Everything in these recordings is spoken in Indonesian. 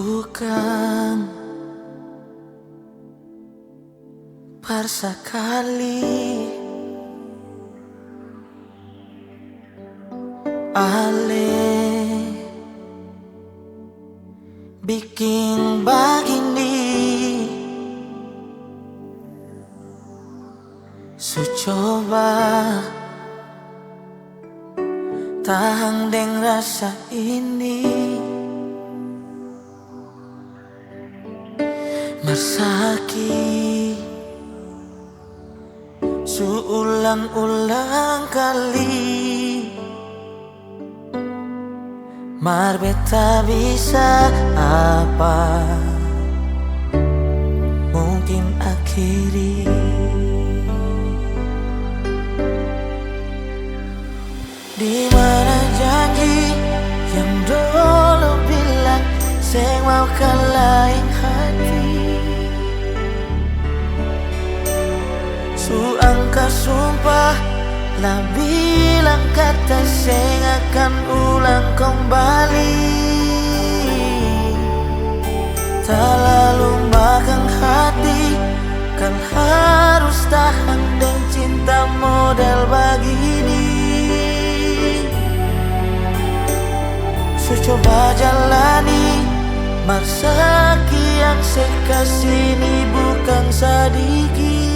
Bukan sekali Ale bikin begini, su coba tahan deng rasa ini. Marsaki su ulang-ulang kali, mar beta bisa apa mungkin akhiri. Di mana janji yang dulu bilang seng mau kalahin hati, su angka sumpah lah bilang kata seng akan ulang kembali. Tak lalu makan hati, kan harus tahan dan cinta model begini. Su coba jalani, marsaki yang saya kasih ini bukan sedikit.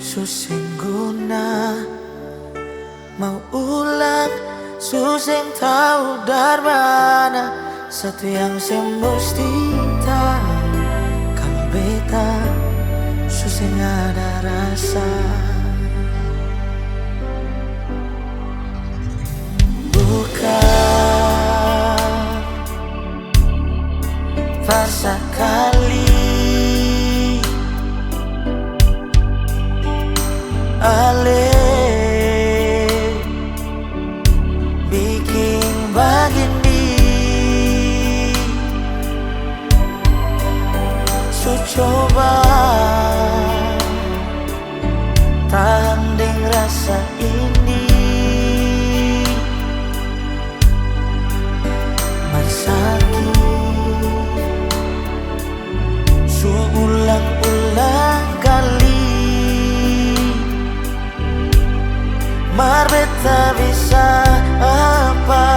Suseng guna mau ulang, suseng tahu dari mana satu yang semesti tahu. Kalau beta suseng ada rasa, bukan sekali Ale bikin begini, su coba tahan deng rasa ini. Marsaki su ulang-ulang kali, mar beta bisa apa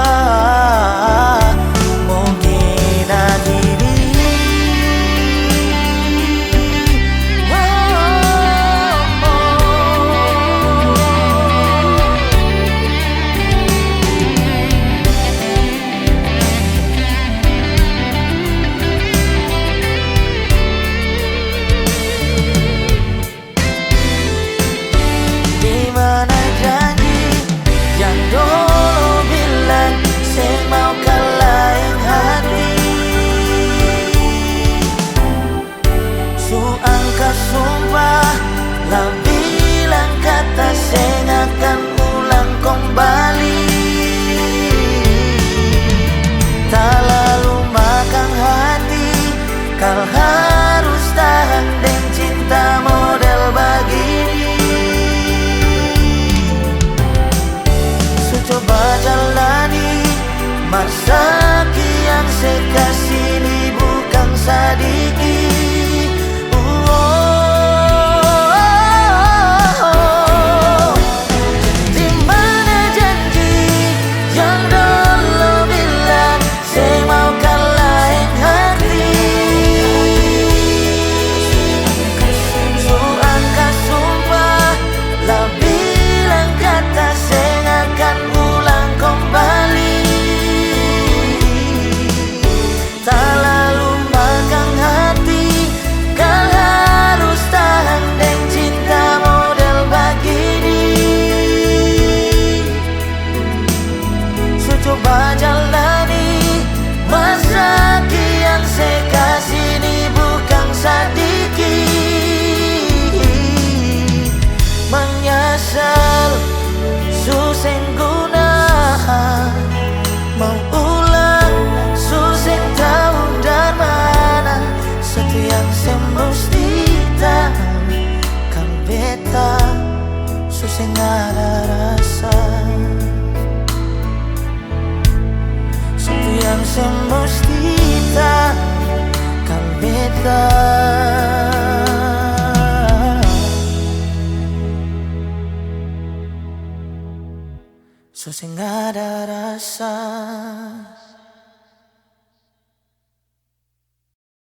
mungkin akhiri. Dimana janji yang dulu bilang seng mau kalahin hati, su angka sumpah lah bilang kata seng akan ulang kembali. Tak lalu makan hati, kau harus tahan dan cinta model begini. Coba jalani, marsaki yang saya kasih ini bukan sedikit. Dimana janji yang dulu bilang saya mau kalahin hati, su angka sumpah lah bilang kata saya akan kembali. Tak lalu makan hati, kau harus tahan dan cinta model begini. Su coba jalani, marsaki yang saya kasih ini bukan sedikit. Menyesal suseng guna mau ulang, suseng tahu dari mana satu yang semesti tahu. Kalau beta suseng ada rasa, susah nggak ada rasa.